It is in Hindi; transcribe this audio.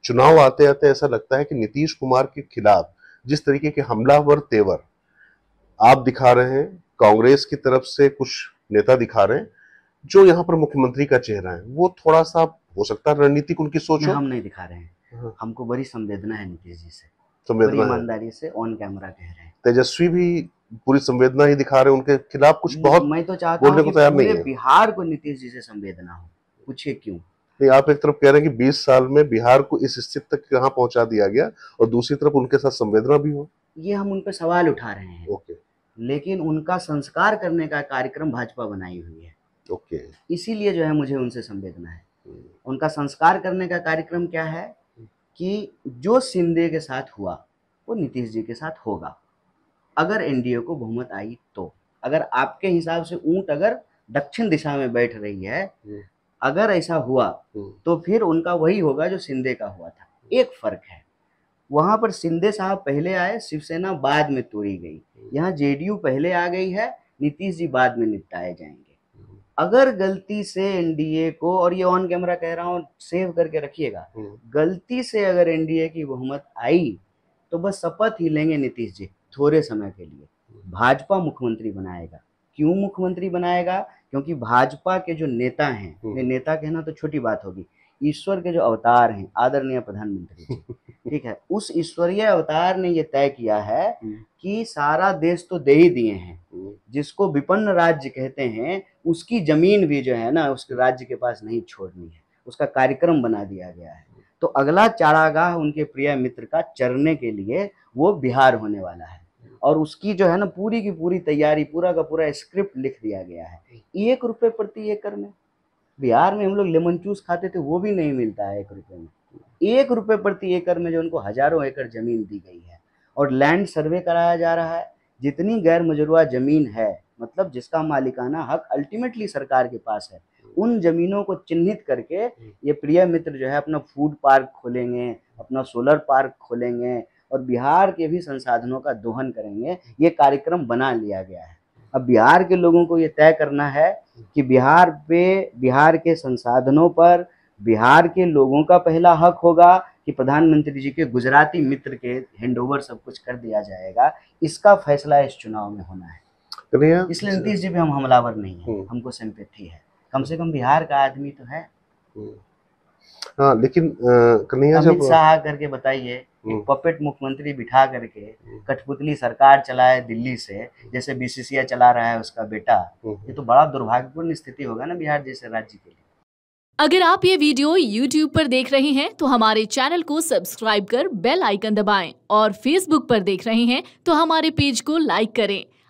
चुनाव आते आते ऐसा लगता है कि नीतीश कुमार के खिलाफ जिस तरीके के हमलावर तेवर आप दिखा रहे हैं, कांग्रेस की तरफ से कुछ नेता दिखा रहे हैं, जो यहाँ पर मुख्यमंत्री का चेहरा है, वो थोड़ा सा हो सकता है रणनीतिक उनकी सोच हो। हम नहीं दिखा रहे हैं। हाँ। हमको बड़ी संवेदना है नीतीश जी से, संवेदना बड़ी है। ईमानदारी से ऑन कैमरा कह रहे हैं। तेजस्वी भी पूरी संवेदना ही दिखा रहे हैं, उनके खिलाफ कुछ बहुत मैं तो चाहता हूँ कि पूरे बिहार को नीतीश जी से संवेदना हो। पूछिए क्यों? नहीं, आप एक तरफ कह रहे हैं कि 20 साल में बिहार को इस स्थिति तक कहां पहुंचा दिया गया, और दूसरी तरफ उनके साथ संवेदना भी हो। ये हम उन पर सवाल उठा रहे हैं। ओके। लेकिन उनका संस्कार करने का कार्यक्रम भाजपा बनाई हुई है। ओके। इसीलिए जो है मुझे उनसे संवेदना है। उनका संस्कार करने का कार्यक्रम क्या है कि जो शिंदे के साथ हुआ वो नीतीश जी के साथ होगा, अगर एनडीए को बहुमत आई तो। अगर आपके हिसाब से ऊंट अगर दक्षिण दिशा में बैठ रही है, अगर ऐसा हुआ तो फिर उनका वही होगा जो शिंदे का हुआ था। एक फर्क है, वहां पर शिंदे साहब पहले आए, शिवसेना बाद में तोड़ी गई। यहाँ जेडीयू पहले आ गई है, नीतीश जी बाद में निपटाए जाएंगे। अगर गलती से एनडीए को, और ये ऑन कैमरा कह रहा हूँ, सेव करके रखिएगा, गलती से अगर एनडीए की बहुमत आई तो बस शपथ ही लेंगे नीतीश जी थोड़े समय के लिए, भाजपा मुख्यमंत्री बनाएगा। क्यों मुख्यमंत्री बनाएगा? क्योंकि भाजपा के जो नेता हैं, नेता कहना तो छोटी बात होगी, ईश्वर के जो अवतार हैं आदरणीय प्रधानमंत्री जी, ठीक है, उस ईश्वरीय अवतार ने ये तय किया है कि सारा देश तो दे ही दिए हैं, जिसको विपन्न राज्य कहते हैं उसकी जमीन भी जो है ना उसके राज्य के पास नहीं छोड़नी है, उसका कार्यक्रम बना दिया गया है। तो अगला चारागाह उनके प्रिय मित्र का चरने के लिए वो बिहार होने वाला है, और उसकी जो है ना पूरी की पूरी तैयारी, पूरा का पूरा स्क्रिप्ट लिख दिया गया है। 1 रुपये प्रति एकड़ में, बिहार में हम लोग लेमन जूस खाते थे वो भी नहीं मिलता है 1 रुपये में। 1 रुपये प्रति एकड़ में जो उनको हजारों एकड़ जमीन दी गई है, और लैंड सर्वे कराया जा रहा है। जितनी गैर मजरूआ जमीन है, मतलब जिसका मालिकाना हक अल्टीमेटली सरकार के पास है, उन जमीनों को चिन्हित करके ये प्रिय मित्र जो है अपना फूड पार्क खोलेंगे, अपना सोलर पार्क खोलेंगे, और बिहार के भी संसाधनों का दोहन करेंगे। ये कार्यक्रम बना लिया गया है। अब बिहार के लोगों को ये तय करना है कि बिहार पे, बिहार के संसाधनों पर बिहार के लोगों का पहला हक होगा कि प्रधानमंत्री जी के गुजराती मित्र के हैंडओवर सब कुछ कर दिया जाएगा। इसका फैसला इस चुनाव में होना है। इसलिए नीतीश जी भी हम हमलावर नहीं है, हमको सिंपैथी है, कम से कम बिहार का आदमी तो है। हाँ, लेकिन कन्हैया अमित शाह करके बताइए, एक पपेट मुख्यमंत्री बिठा करके कठपुतली सरकार चलाए दिल्ली से, जैसे बीसीसीआई चला रहा है उसका बेटा, ये तो बड़ा दुर्भाग्यपूर्ण स्थिति होगा ना बिहार जैसे राज्य के लिए। अगर आप ये वीडियो YouTube पर देख रहे हैं तो हमारे चैनल को सब्सक्राइब कर बेल आइकन दबाएं, और Facebook पर देख रहे हैं तो हमारे पेज को लाइक करें।